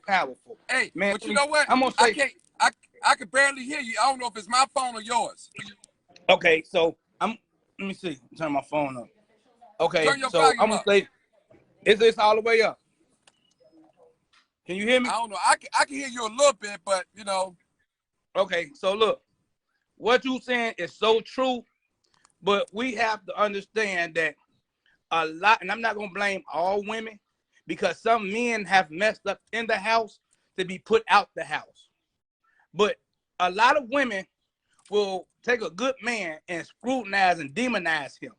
powerful. Hey, Man, but you know what? I'm gonna I say, can't. I can barely hear you. I don't know if it's my phone or yours. okay, so let me see, turn my phone up. Okay, Turn your so I'm volume gonna up. say, is this all the way up? Can you hear me? I don't know. I can hear you a little bit, but you know. Okay, so look, what you saying is so true, but we have to understand that a lot, and I'm not gonna blame all women because some men have messed up in the house to be put out the house. But a lot of women will take a good man and scrutinize and demonize him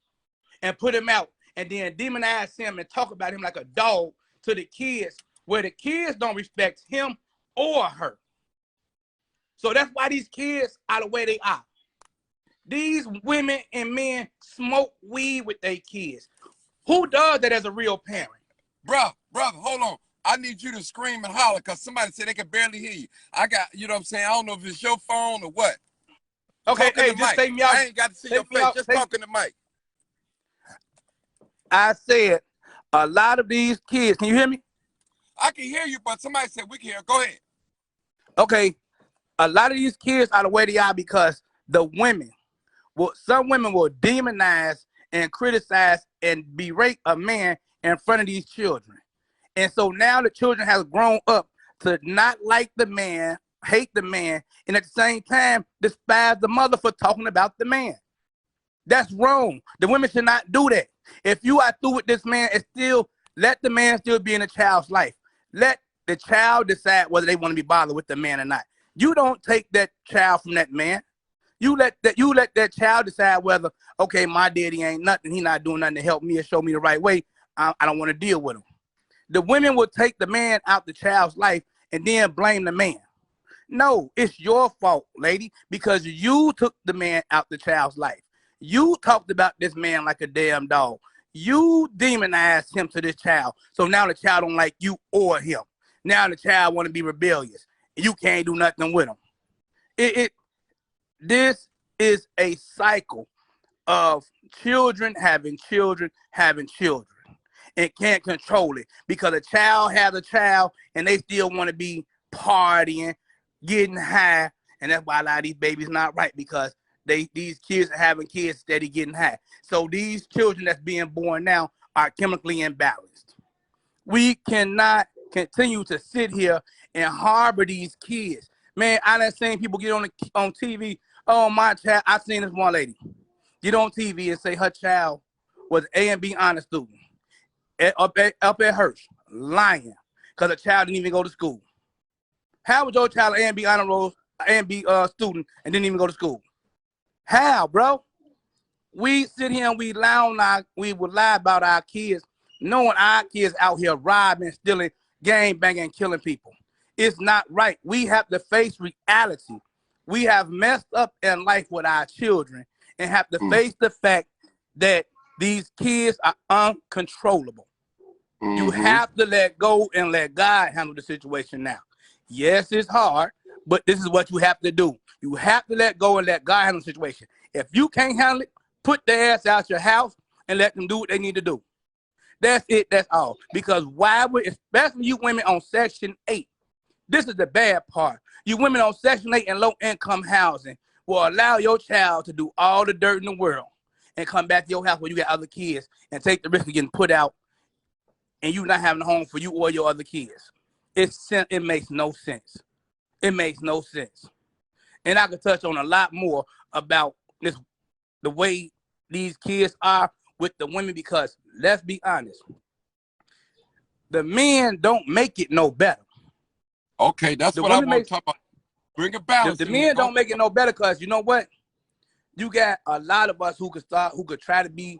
and put him out and then demonize him and talk about him like a dog to the kids where the kids don't respect him or her. So that's why these kids are the way they are. These women and men smoke weed with their kids. Who does that as a real parent? Brother, hold on. I need you to scream and holler because somebody said they can barely hear you. I got, you know what I'm saying? I don't know if it's your phone or what. Okay, Talking hey, to just Mike. take me out. I ain't got to see your face. Just talking to Mike. I said a lot of these kids, can you hear me? I can hear you, but somebody said we can hear. Go ahead. Okay, a lot of these kids are the way they are because the women, some women will demonize and criticize and berate a man in front of these children. And so now the children have grown up to not like the man, hate the man, and at the same time despise the mother for talking about the man. That's wrong. The women should not do that. If you are through with this man, it's still let the man still be in the child's life. Let the child decide whether they want to be bothered with the man or not. You don't take that child from that man. You let that child decide whether, okay, my daddy ain't nothing. He not doing nothing to help me or show me the right way. I don't want to deal with him. The women will take the man out the child's life and then blame the man. No, it's your fault, lady, because you took the man out the child's life. You talked about this man like a damn dog. You demonized him to this child. So now the child don't like you or him. Now the child want to be rebellious. And you can't do nothing with him. This is a cycle of children having children having children and can't control it because a child has a child and they still want to be partying, getting high, and that's why a lot of these babies not right because these kids are having kids steady getting high. So these children that's being born now are chemically imbalanced. We cannot continue to sit here and harbor these kids. Man, I done seen people get on TV. Oh, my child, I seen this one lady get on TV and say her child was A and B honor student up at Hirsch, lying, because the child didn't even go to school. How was your child an A and B honor roll, A and B student and didn't even go to school? How, bro? We sit here and we would lie about our kids, knowing our kids out here robbing, stealing, gang banging, killing people. It's not right. We have to face reality. We have messed up in life with our children and have to face the fact that these kids are uncontrollable. You have to let go and let God handle the situation now. Yes, it's hard, but this is what you have to do. You have to let go and let God handle the situation. If you can't handle it, put their ass out your house and let them do what they need to do. That's it. That's all. Because why would, especially you women on Section 8, this is the bad part. You women on Section 8 and low-income housing will allow your child to do all the dirt in the world and come back to your house where you got other kids and take the risk of getting put out and you not having a home for you or your other kids. It makes no sense. It makes no sense. And I could touch on a lot more about this, the way these kids are with the women, because let's be honest, the men don't make it no better. Okay, that's what I want to talk about. Bring a balance. The men don't make it no better because you know what? You got a lot of us who could try to be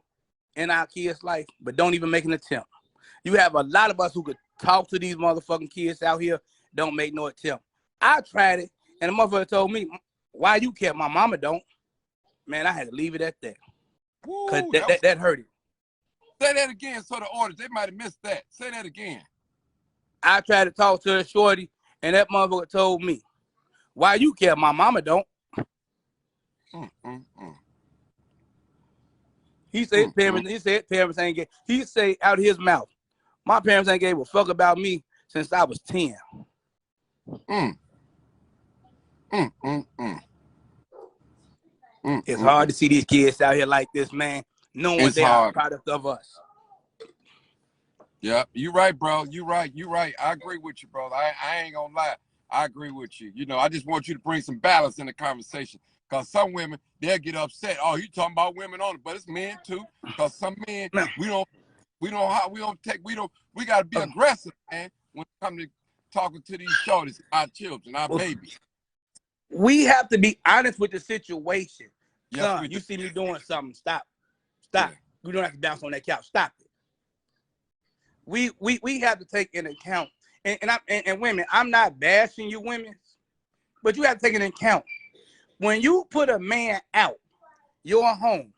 in our kids' life, but don't even make an attempt. You have a lot of us who could talk to these motherfucking kids out here, don't make no attempt. I tried it, and the motherfucker told me, why you care? My mama don't. Man, I had to leave it at that. Because that hurt it. Say that again so the audience, they might have missed that. Say that again. I tried to talk to a shorty, and that motherfucker told me, why you care? My mama don't. He said parents ain't get. He say out of his mouth, my parents ain't gave a fuck about me since I was 10. Mm. Mm, mm, mm. Mm, It's mm, hard mm. to see these kids out here like this, man, knowing It's they are a hard. product of us. Yeah, you right, bro. You right. You right. I agree with you, brother. I ain't gonna lie. I agree with you. You know, I just want you to bring some balance in the conversation. Cause some women, they'll get upset. Oh, you talking about women only, but it's men too. Cause some men, Now, we gotta be aggressive, man, when it comes to talking to these shorties, our children, our babies. we have to be honest with the situation. Yes, Son, we do. you see me doing something, stop. Yeah. You don't have to bounce on that couch. Stop it. We have to take into account, and women, I'm not bashing you women, but you have to take into account when you put a man out your home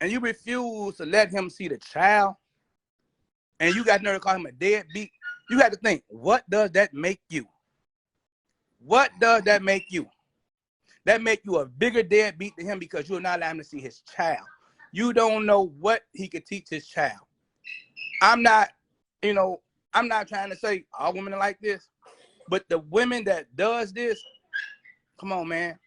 and you refuse to let him see the child, and you got nerve to call him a deadbeat, you have to think, what does that make you? What does that make you? That make you a bigger deadbeat to him because you're not allowing him to see his child. You don't know what he could teach his child. I'm not trying to say all women are like this, but the women that does this, come on, man.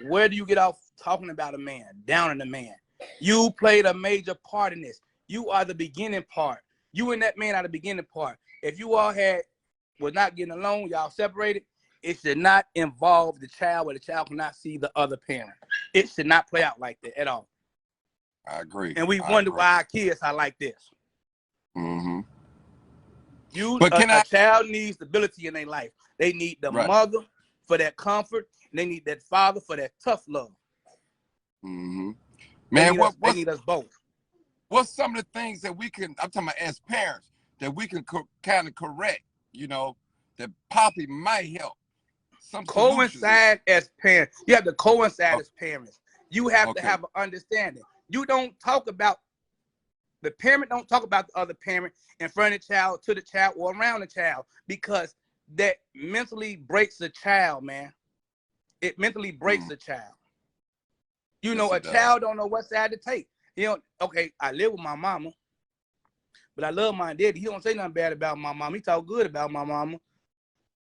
Where do you get off talking about a man, down on a man? You played a major part in this. You are the beginning part. You and that man are the beginning part. If you all was not getting along, y'all separated, it should not involve the child where the child cannot see the other parent. It should not play out like that at all. I agree. And we wonder why our kids are like this. Mm-hmm. A child needs stability in their life. They need the mother for that comfort. And they need that father for that tough love. Mm-hmm. Man, they need us both. What's some of the things that we can, I'm talking about as parents, that we can kind of correct, you know, that Poppy might help? Some coincide as parents. You have to coincide as parents. You have to have an understanding. You don't talk about the parent, don't talk about the other parent in front of the child, to the child, or around the child, because that mentally breaks the child, man. It mentally breaks the child. You know, a child don't know what side to take. Okay, I live with my mama, but I love my daddy. He don't say nothing bad about my mama. He talk good about my mama,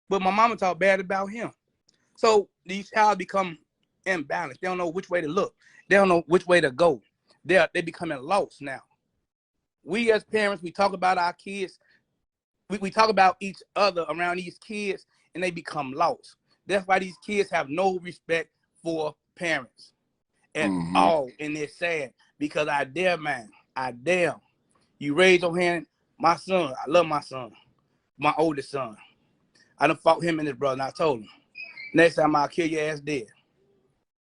but my mama talk bad about him. So these child become imbalanced. They don't know which way to look. They don't know which way to go. They becoming lost now. We as parents, we talk about our kids. We talk about each other around these kids, and they become lost. That's why these kids have no respect for parents at all. And it's sad because I dare, man. I dare. You raise your hand. My son, I love my son. My oldest son. I done fought him and his brother, and I told him, next time I'll kill your ass dead.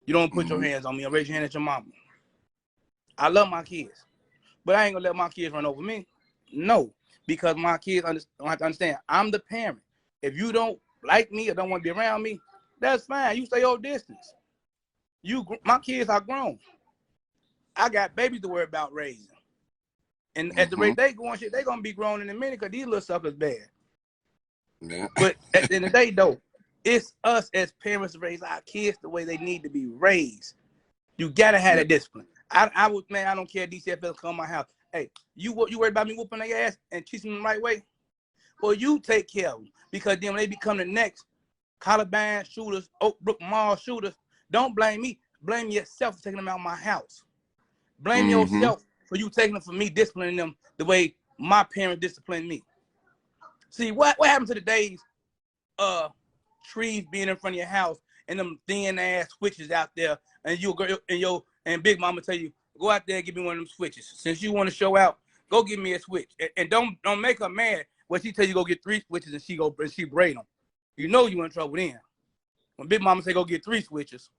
You don't put your hands on me or raise your hand at your mama. I love my kids, but I ain't gonna let my kids run over me. No, because my kids don't have to understand. I'm the parent. If you don't like me or don't want to be around me, that's fine. You stay your distance. My kids are grown. I got babies to worry about raising. And at the rate they going, shit, they gonna be grown in a minute because these little suckers bad. Yeah. But at the end of the day, though, it's us as parents to raise our kids the way they need to be raised. You gotta have that discipline. I don't care if DCFL come to my house. Hey, you worried about me whooping their ass and teaching them the right way? Well, you take care of them, because then when they become the next Columbine shooters, Oak Brook Mall shooters, don't blame me. Blame yourself for taking them out of my house. Blame yourself for you taking them from me, disciplining them the way my parents disciplined me. See, what happened to the days trees being in front of your house and them thin ass switches out there, and Big Mama tell you, go out there and give me one of them switches. Since you want to show out, go give me a switch. And don't make her mad when she tell you go get 3 switches and she braid them. You know you in trouble then. When Big Mama say go get 3 switches.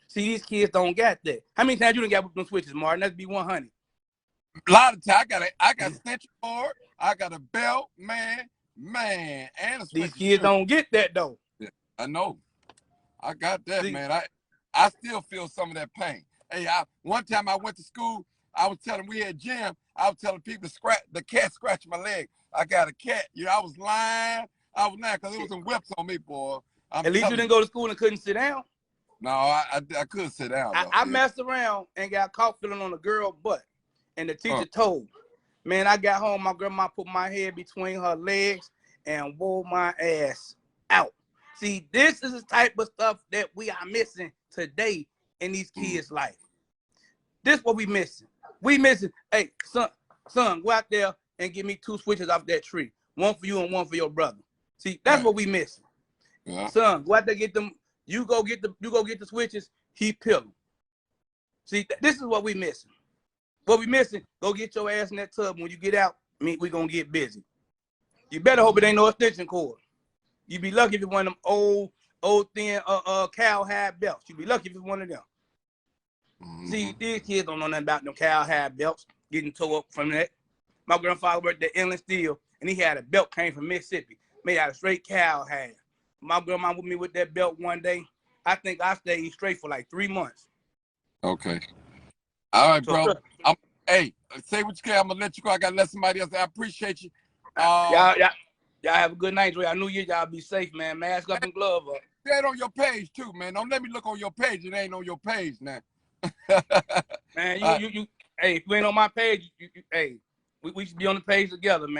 See, these kids don't got that. How many times you done got them switches, Martin? That'd be 100. A lot of times I got stitch board, I got a belt, man, and a switch. These kids don't get that though. Yeah, I know. I got that, man. I still feel some of that pain. Hey, one time I went to school, I was telling, we had gym, I was telling people the cat scratched my leg. I got a cat. I was lying. I was lying because there was some whips on me, boy. At least you didn't go to school and couldn't sit down. No, I couldn't sit down. I messed around and got caught feeling on a girl's butt. And the teacher told, man, I got home, my grandma put my head between her legs and wore my ass out. See, this is the type of stuff that we are missing today in these kids' life. This what we missing. We missing, hey, son, go out there and give me 2 switches off that tree. One for you and one for your brother. See, that's what we missing. Yeah. Son, go out there, get them. You go get the switches, he pill them. See, this is what we missing. What we missing, go get your ass in that tub. When you get out, we gonna get busy. You better hope it ain't no extension cord. You be lucky if it's one of them old thin cowhide belts. You be lucky if it's one of them. See, these kids don't know nothing about them cowhide belts getting tore up from that. My grandfather worked at Inland Steel, and he had a belt came from Mississippi, made out of straight cowhide. My grandma with me with that belt one day. I think I stayed straight for like 3 months. Okay. All right, bro. Hey, say what you can. I'm gonna let you go. I gotta let somebody else. I appreciate you. Y'all have a good night. Enjoy our New Year. Y'all be safe, man. Mask up and glove up. That on your page too, man. Don't let me look on your page. It ain't on your page now. Man, hey, if you ain't on my page, hey, we should be on the page together, man.